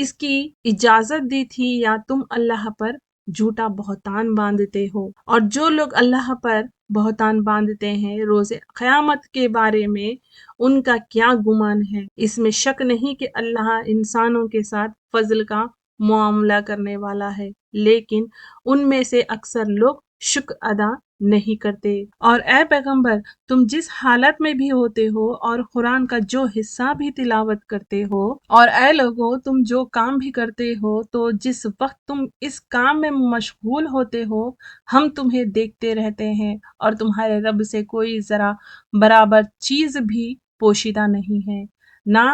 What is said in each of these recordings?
اس کی اجازت دی تھی یا تم اللہ پر جھوٹا بہتان باندھتے ہو؟ اور جو لوگ اللہ پر بہتان باندھتے ہیں روز قیامت کے بارے میں ان کا کیا گمان ہے؟ اس میں شک نہیں کہ اللہ انسانوں کے ساتھ فضل کا معاملہ کرنے والا ہے، لیکن ان میں سے اکثر لوگ شکر ادا نہیں کرتے۔ اور اے پیغمبر، تم جس حالت میں بھی ہوتے ہو اور قرآن کا جو حصہ بھی تلاوت کرتے ہو، اور اے لوگو تم جو کام بھی کرتے ہو، تو جس وقت تم اس کام میں مشغول ہوتے ہو ہم تمہیں دیکھتے رہتے ہیں، اور تمہارے رب سے کوئی ذرا برابر چیز بھی پوشیدہ نہیں ہے، نہ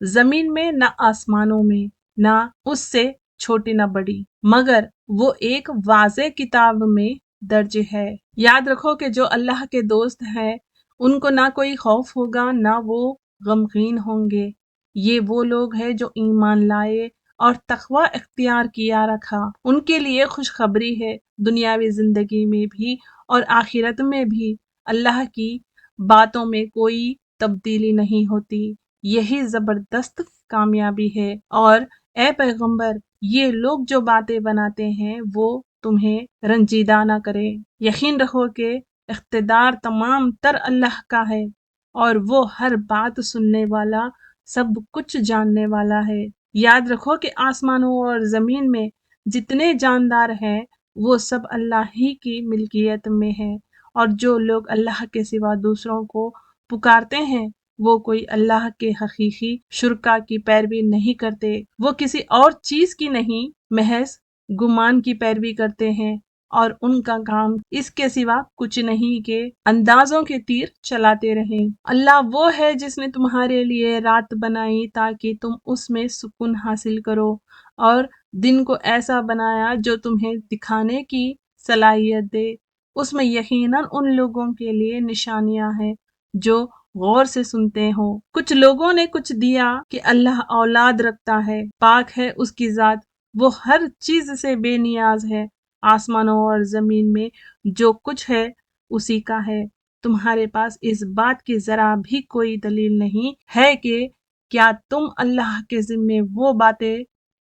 زمین میں نہ آسمانوں میں، نہ اس سے چھوٹی نہ بڑی، مگر وہ ایک واضح کتاب میں درج ہے۔ یاد رکھو کہ جو اللہ کے دوست ہیں ان کو نہ کوئی خوف ہوگا نہ وہ غمگین ہوں گے۔ یہ وہ لوگ ہیں جو ایمان لائے اور تقوی اختیار کیا رکھا، ان کے لیے خوشخبری ہے، دنیاوی زندگی میں بھی اور آخرت میں بھی اللہ کی باتوں میں کوئی تبدیلی نہیں ہوتی، یہی زبردست کامیابی ہے۔ اور اے پیغمبر، یہ لوگ جو باتیں بناتے ہیں وہ تمہیں رنجیدہ نہ کرے، یقین رکھو کہ اقتدار تمام تر اللہ کا ہے، اور وہ ہر بات سننے والا، سب کچھ جاننے والا ہے۔ یاد رکھو کہ آسمانوں اور زمین میں جتنے جاندار ہیں وہ سب اللہ ہی کی ملکیت میں ہیں، اور جو لوگ اللہ کے سوا دوسروں کو پکارتے ہیں وہ کوئی اللہ کے حقیقی شرکا کی پیروی نہیں کرتے، وہ کسی اور چیز کی نہیں، محض گمان کی پیروی کرتے ہیں، اور ان کا کام اس کے سوا کچھ نہیں کہ اندازوں کے تیر چلاتے رہیں۔ اللہ وہ ہے جس نے تمہارے لیے رات بنائی تاکہ تم اس میں سکون حاصل کرو، اور دن کو ایسا بنایا جو تمہیں دکھانے کی صلاحیت دے۔ اس میں یقیناً ان لوگوں کے لیے نشانیاں ہیں جو غور سے سنتے ہوں۔ کچھ لوگوں نے کچھ دیا کہ اللہ اولاد رکھتا ہے، پاک ہے اس کی ذات، وہ ہر چیز سے بے نیاز ہے۔ آسمانوں اور زمین میں جو کچھ ہے اسی کا ہے۔ تمہارے پاس اس بات کی ذرا بھی کوئی دلیل نہیں ہے کہ کیا تم اللہ کے ذمے وہ باتیں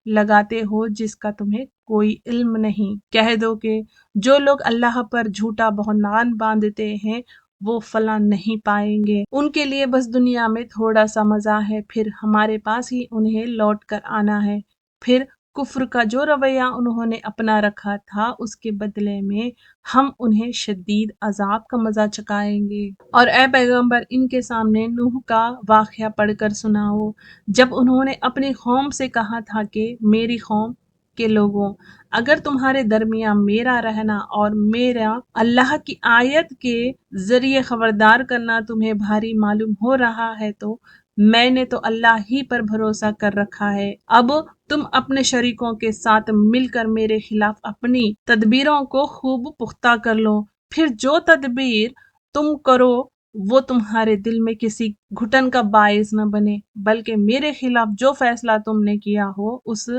لگاتے ہو جس کا تمہیں کوئی علم نہیں۔ کہہ دو کہ جو لوگ اللہ پر جھوٹا بہتان باندھتے ہیں وہ فلاں نہیں پائیں گے، ان کے لیے بس دنیا میں تھوڑا سا مزہ ہے، پھر ہمارے پاس ہی انہیں لوٹ کر آنا ہے۔ پھر کفر کا جو رویہ انہوں نے اپنا رکھا تھا اس کے بدلے میں ہم انہیں شدید عذاب کا مزہ چکھائیں گے۔ اور اے پیغمبر، ان کے سامنے نوح کا واقعہ پڑھ کر سناؤ، جب انہوں نے اپنی قوم سے کہا تھا کہ میری قوم کے لوگوں، اگر تمہارے درمیان میرا رہنا اور میرا اللہ کی آیت کے ذریعے خبردار کرنا تمہیں بھاری معلوم ہو رہا ہے تو میں نے تو اللہ ہی پر بھروسہ کر رکھا ہے، اب تم اپنے شریکوں کے ساتھ مل کر میرے خلاف اپنی تدبیروں کو خوب پختہ کر لو، پھر جو تدبیر تم کرو وہ تمہارے دل میں کسی گھٹن کا باعث نہ بنے، بلکہ میرے خلاف جو فیصلہ تم نے کیا ہو اس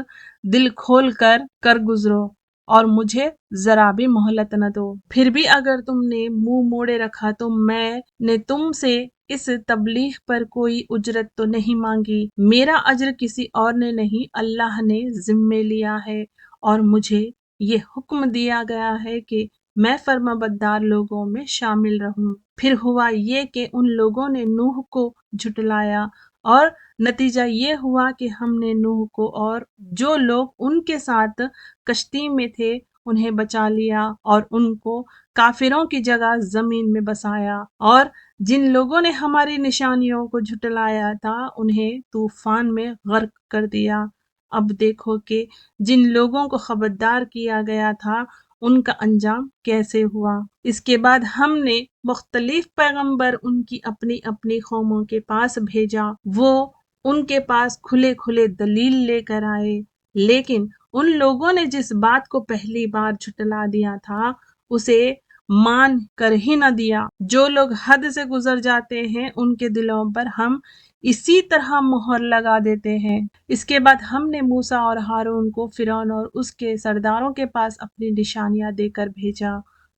دل کھول کر گزرو، اور مجھے ذرا بھی مہلت نہ دو۔ پھر بھی اگر تم نے منہ موڑے رکھا تو میں نے تم سے اس تبلیغ پر کوئی اجرت تو نہیں مانگی، میرا اجر کسی اور نے نہیں اللہ نے ذمے لیا ہے، اور مجھے یہ حکم دیا گیا ہے کہ میں فرما بردار لوگوں میں شامل رہوں۔ پھر ہوا یہ کہ ان لوگوں نے نوح کو جھٹلایا، اور نتیجہ یہ ہوا کہ ہم نے نوح کو اور جو لوگ ان کے ساتھ کشتی میں تھے انہیں بچا لیا، اور ان کو کافروں کی جگہ زمین میں بسایا، اور جن لوگوں نے ہماری نشانیوں کو جھٹلایا تھا انہیں طوفان میں غرق کر دیا۔ اب دیکھو کہ جن لوگوں کو خبردار کیا گیا تھا ان کا انجام کیسے ہوا۔ اس کے بعد ہم نے مختلف پیغمبر ان کی اپنی اپنی قوموں کے پاس بھیجا، وہ ان کے پاس کھلے کھلے دلیل لے کر آئے، لیکن ان لوگوں نے جس بات کو پہلی بار جھٹلا دیا تھا اسے مان کر ہی نہ دیا۔ جو لوگ حد سے گزر جاتے ہیں ان کے دلوں پر ہم اسی طرح مہر لگا دیتے ہیں۔ اس کے بعد ہم نے موسیٰ اور ہارون کو فرعون اور اس کے سرداروں کے پاس اپنی نشانیاں دے کر بھیجا،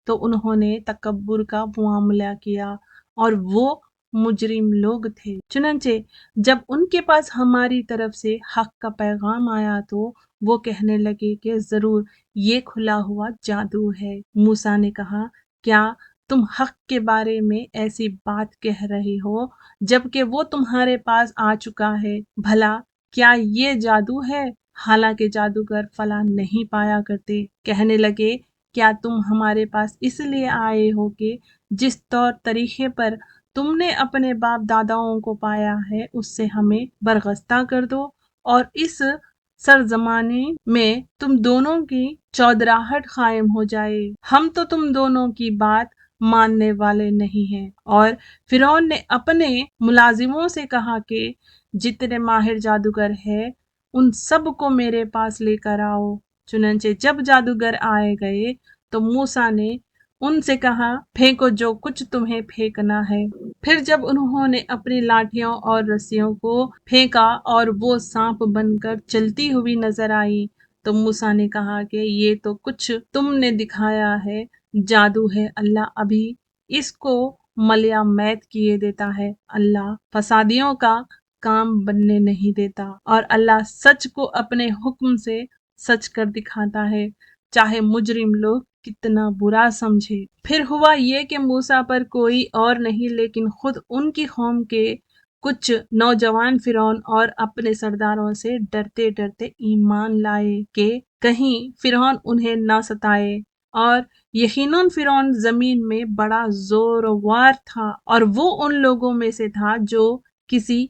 تو انہوں نے تکبر کا معاملہ کیا اور وہ مجرم لوگ تھے۔ چنانچہ جب ان کے پاس ہماری طرف سے حق کا پیغام آیا تو وہ کہنے لگے کہ ضرور یہ کھلا ہوا جادو ہے۔ موسیٰ نے کہا، کیا تم حق کے بارے میں ایسی بات کہہ رہے ہو جبکہ وہ تمہارے پاس آ چکا ہے؟ بھلا کیا یہ جادو ہے؟ حالانکہ جادوگر فلاں نہیں پایا کرتے۔ کہنے لگے، کیا تم ہمارے پاس اس لیے آئے ہو کہ جس طور طریقے پر تم نے اپنے باپ داداؤں کو پایا ہے اس سے ہمیں برگزیدہ کر دو اور اس سرزمانی میں تم دونوں کی چودراہٹ قائم ہو جائے؟ ہم تو تم دونوں کی بات ماننے والے نہیں ہیں۔ اور فرعون نے اپنے ملازموں سے کہا کہ جتنے ماہر جادوگر ہیں ان سب کو میرے پاس لے کر آؤ۔ چنانچہ جب جادوگر آئے گئے تو موسیٰ نے ان سے کہا، پھینکو جو کچھ تمہیں پھینکنا ہے۔ پھر جب انہوں نے اپنی لاٹھیوں اور رسیوں کو پھینکا اور وہ سانپ بن کر چلتی ہوئی نظر آئی تو موسیٰ نے کہا کہ یہ تو کچھ تم نے دکھایا ہے جادو ہے، اللہ ابھی اس کو ملیا میت کیے دیتا ہے۔ اللہ فسادیوں کا کام بننے نہیں دیتا اور اللہ سچ کو اپنے حکم سے سچ کر دکھاتا ہے، چاہے مجرم لوگ کتنا برا سمجھے۔ پھر ہوا یہ کہ موسیٰ پر کوئی اور نہیں لیکن خود ان کی قوم کے کچھ نوجوان فرعون اور اپنے سرداروں سے ڈرتے ڈرتے ایمان لائے کہ کہیں فرعون انہیں نہ ستائے۔ اور یقیناً فرعون زمین میں بڑا زورآور تھا اور وہ ان لوگوں میں سے تھا جو کسی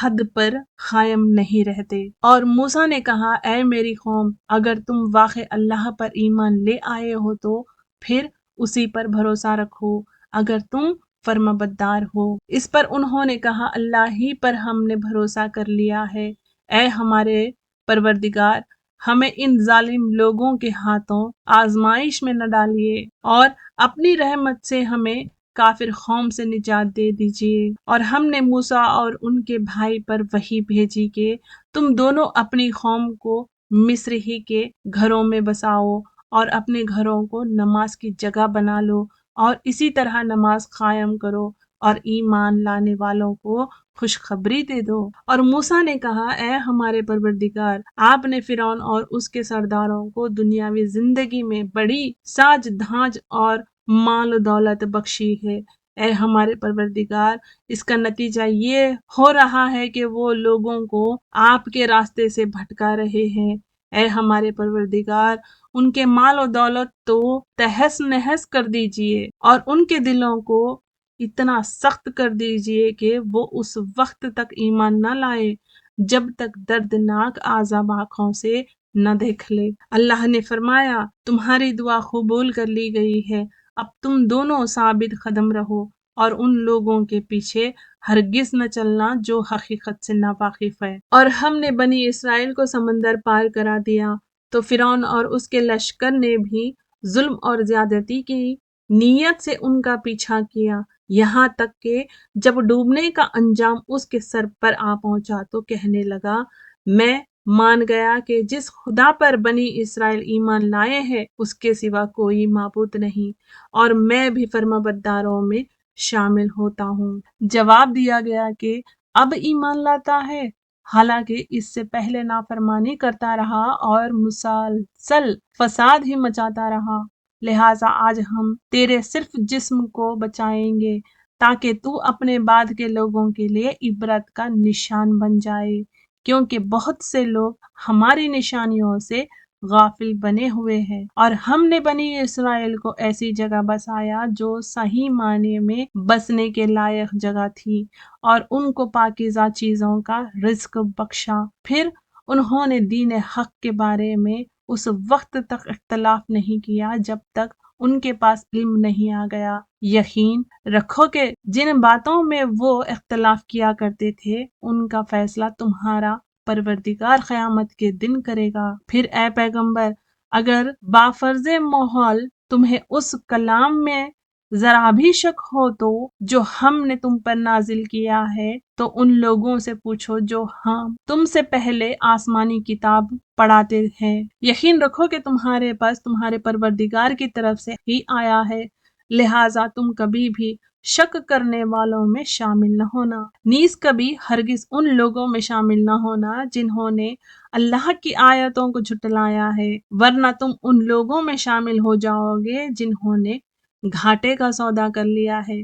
حد پر قائم نہیں رہتے۔ اور موسیٰ نے کہا، اے میری قوم، اگر تم واقع اللہ پر ایمان لے آئے ہو تو پھر اسی پر بھروسہ رکھو اگر تم فرمانبردار ہو۔ اس پر انہوں نے کہا، اللہ ہی پر ہم نے بھروسہ کر لیا ہے۔ اے ہمارے پروردگار، ہمیں ان ظالم لوگوں کے ہاتھوں آزمائش میں نہ ڈالیے اور اپنی رحمت سے ہمیں کافر قوم سے نجات دے دیجیے۔ اور ہم نے موسیٰ اور ان کے بھائی پر وحی بھیجی کہ تم دونوں اپنی قوم کو مصر ہی کے گھروں میں بساؤ اور اپنے گھروں کو نماز کی جگہ بنا لو اور اسی طرح نماز قائم کرو اور ایمان لانے والوں کو خوشخبری دے دو۔ اور موسیٰ نے کہا، اے ہمارے پروردگار، آپ نے فرعون اور اس کے سرداروں کو دنیاوی زندگی میں بڑی ساج دھاج اور مال و دولت بخشی ہے۔ اے ہمارے پروردگار، اس کا نتیجہ یہ ہو رہا ہے کہ وہ لوگوں کو آپ کے راستے سے بھٹکا رہے ہیں۔ اے ہمارے پروردگار، ان کے مال و دولت تو تہس نہس کر دیجئے اور ان کے دلوں کو اتنا سخت کر دیجئے کہ وہ اس وقت تک ایمان نہ لائے جب تک دردناک عذاب آنکھوں سے نہ دیکھ لے۔ اللہ نے فرمایا، تمہاری دعا قبول کر لی گئی ہے، اب تم دونوں ثابت قدم رہو اور ان لوگوں کے پیچھے ہرگز نہ چلنا جو حقیقت سے ناواقف ہے۔ اور ہم نے بنی اسرائیل کو سمندر پار کرا دیا تو فرعون اور اس کے لشکر نے بھی ظلم اور زیادتی کی نیت سے ان کا پیچھا کیا، یہاں تک کہ جب ڈوبنے کا انجام اس کے سر پر آ پہنچا تو کہنے لگا، میں مان گیا کہ جس خدا پر بنی اسرائیل ایمان لائے ہیں اس کے سوا کوئی معبود نہیں، اور میں بھی فرمانبرداروں میں شامل ہوتا ہوں۔ جواب دیا گیا کہ اب ایمان لاتا ہے، حالانکہ اس سے پہلے نافرمانی کرتا رہا اور مسلسل فساد ہی مچاتا رہا، لہٰذا آج ہم تیرے صرف جسم کو بچائیں گے تاکہ تو اپنے بعد کے لوگوں کے لیے عبرت کا نشان بن جائے، کیونکہ بہت سے لوگ ہماری نشانیوں سے غافل بنے ہوئے ہیں۔ اور ہم نے بنی اسرائیل کو ایسی جگہ بسایا جو صحیح معنی میں بسنے کے لائق جگہ تھی اور ان کو پاکیزہ چیزوں کا رزق بخشا۔ پھر انہوں نے دین حق کے بارے میں اس وقت تک اختلاف نہیں کیا جب تک ان کے پاس علم نہیں آ گیا۔ یقین رکھو کہ جن باتوں میں وہ اختلاف کیا کرتے تھے ان کا فیصلہ تمہارا پروردگار قیامت کے دن کرے گا۔ پھر اے پیغمبر، اگر بافرض محال تمہیں اس کلام میں ذرا بھی شک ہو تو جو ہم نے تم پر نازل کیا ہے تو ان لوگوں سے پوچھو جو ہم تم سے پہلے آسمانی کتاب پڑھاتے ہیں۔ یقین رکھو کہ تمہارے پاس تمہارے پروردگار کی طرف سے ہی آیا ہے، لہٰذا تم کبھی بھی شک کرنے والوں میں شامل نہ ہونا، نیز کبھی ہرگز ان لوگوں میں شامل نہ ہونا جنہوں نے اللہ کی آیتوں کو جھٹلایا ہے، ورنہ تم ان لوگوں میں شامل ہو جاؤ گے جنہوں نے گھاٹے کا سودا کر لیا ہے۔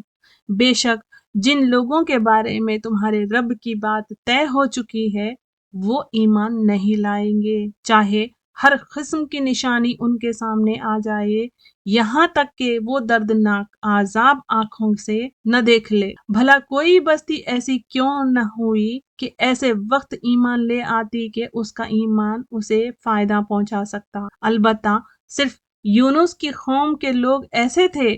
بے شک جن لوگوں کے بارے میں تمہارے رب کی بات طے ہو چکی ہے وہ ایمان نہیں لائیں گے، چاہے ہر قسم کی نشانی ان کے سامنے آ جائے، یہاں تک کہ وہ دردناک عذاب آنکھوں سے نہ دیکھ لے۔ بھلا کوئی بستی ایسی کیوں نہ ہوئی کہ ایسے وقت ایمان لے آتی کہ اس کا ایمان اسے فائدہ پہنچا سکتا، البتہ صرف یونس کی قوم کے لوگ ایسے تھے۔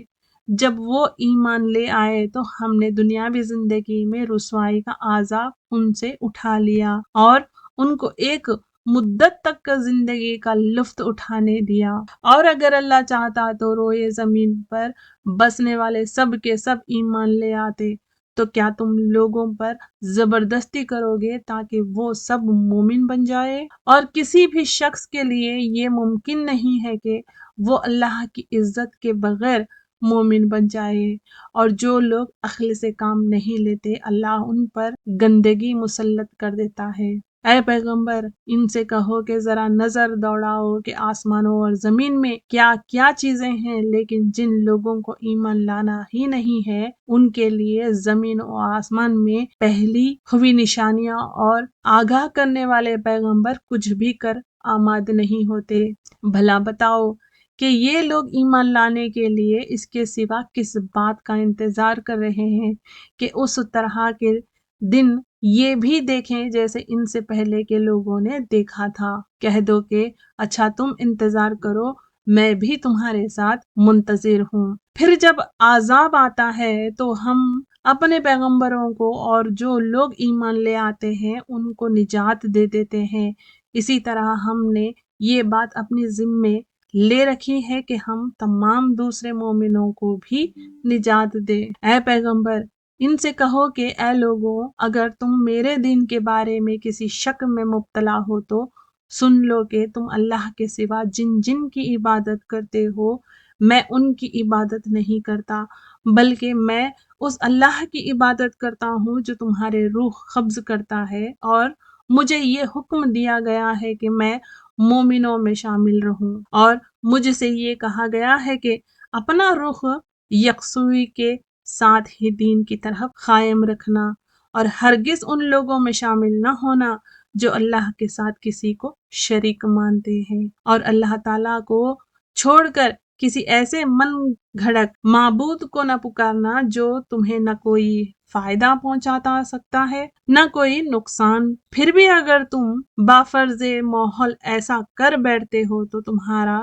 جب وہ ایمان لے آئے تو ہم نے دنیاوی زندگی میں رسوائی کا عذاب ان سے اٹھا لیا اور ان کو ایک مدت تک کا زندگی کا لطف اٹھانے دیا، اور اگر اللہ چاہتا تو روئے زمین پر بسنے والے سب کے سب ایمان لے آتے، تو کیا تم لوگوں پر زبردستی کرو گے تاکہ وہ سب مومن بن جائے؟ اور کسی بھی شخص کے لیے یہ ممکن نہیں ہے کہ وہ اللہ کی عزت کے بغیر مومن بن جائے، اور جو لوگ عقل سے کام نہیں لیتے اللہ ان پر گندگی مسلط کر دیتا ہے۔ اے پیغمبر ان سے کہو کہ ذرا نظر دوڑاؤ کہ آسمانوں اور زمین میں کیا کیا چیزیں ہیں، لیکن جن لوگوں کو ایمان لانا ہی نہیں ہے ان کے لیے زمین و آسمان میں پہلی ہوئی نشانیاں اور آگاہ کرنے والے پیغمبر کچھ بھی کر آماد نہیں ہوتے۔ بھلا بتاؤ کہ یہ لوگ ایمان لانے کے لیے اس کے سوا کس بات کا انتظار کر رہے ہیں کہ اس طرح کے دن یہ بھی دیکھیں جیسے ان سے پہلے کے لوگوں نے دیکھا تھا۔ کہہ دو کہ اچھا تم انتظار کرو، میں بھی تمہارے ساتھ منتظر ہوں۔ پھر جب عذاب آتا ہے تو ہم اپنے پیغمبروں کو اور جو لوگ ایمان لے آتے ہیں ان کو نجات دے دیتے ہیں، اسی طرح ہم نے یہ بات اپنی ذمے لے رکھی ہے کہ ہم تمام دوسرے مومنوں کو بھی نجات دے۔ اے پیغمبر ان سے کہو کہ اے لوگوں اگر تم میرے دین کے بارے میں کسی شک میں مبتلا ہو تو سن لو کہ تم اللہ کے سوا جن جن کی عبادت کرتے ہو میں ان کی عبادت نہیں کرتا، بلکہ میں اس اللہ کی عبادت کرتا ہوں جو تمہارے روح قبض کرتا ہے، اور مجھے یہ حکم دیا گیا ہے کہ میں مومنوں میں شامل رہوں، اور مجھ سے یہ کہا گیا ہے کہ اپنا رخ یکسوئی کے ساتھ ہی دین کی طرف قائم رکھنا، اور ہرگز ان لوگوں میں شامل نہ ہونا جو اللہ کے ساتھ کسی کو شریک مانتے ہیں، اور اللہ تعالیٰ کو چھوڑ کر کسی ایسے من گھڑت معبود کو نہ پکارنا جو تمہیں نہ کوئی فائدہ پہنچاتا سکتا ہے نہ کوئی نقصان۔ پھر بھی اگر تم بافرض ماحول ایسا کر بیٹھتے ہو تو تمہارا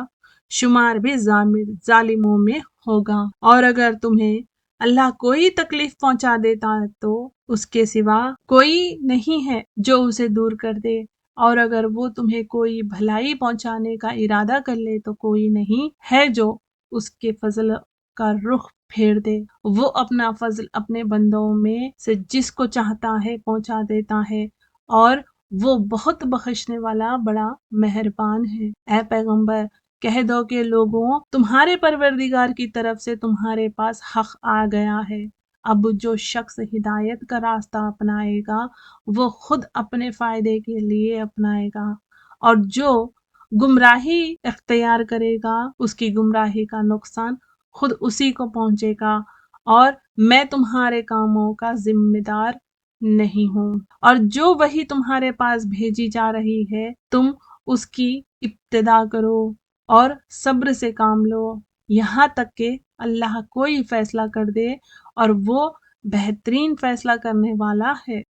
شمار بھی ظالموں میں ہوگا، اور اگر تمہیں اللہ کوئی تکلیف پہنچا دیتا ہے تو اس کے سوا کوئی نہیں ہے جو اسے دور کر دے، اور اگر وہ تمہیں کوئی بھلائی پہنچانے کا ارادہ کر لے تو کوئی نہیں ہے جو اس کے فضل کا رخ پھیر دے۔ وہ اپنا فضل اپنے بندوں میں سے جس کو چاہتا ہے پہنچا دیتا ہے، اور وہ بہت بخشنے والا بڑا مہربان ہے۔ اے پیغمبر کہہ دو کہ لوگوں تمہارے پروردگار کی طرف سے تمہارے پاس حق آ گیا ہے، اب جو شخص ہدایت کا راستہ اپنائے گا وہ خود اپنے فائدے کے لیے اپنائے گا، اور جو گمراہی اختیار کرے گا اس کی گمراہی کا نقصان خود اسی کو پہنچے گا، اور میں تمہارے کاموں کا ذمہ دار نہیں ہوں۔ اور جو وحی تمہارے پاس بھیجی جا رہی ہے تم اس کی ابتدا کرو اور صبر سے کام لو یہاں تک کہ اللہ کوئی فیصلہ کر دے، اور وہ بہترین فیصلہ کرنے والا ہے۔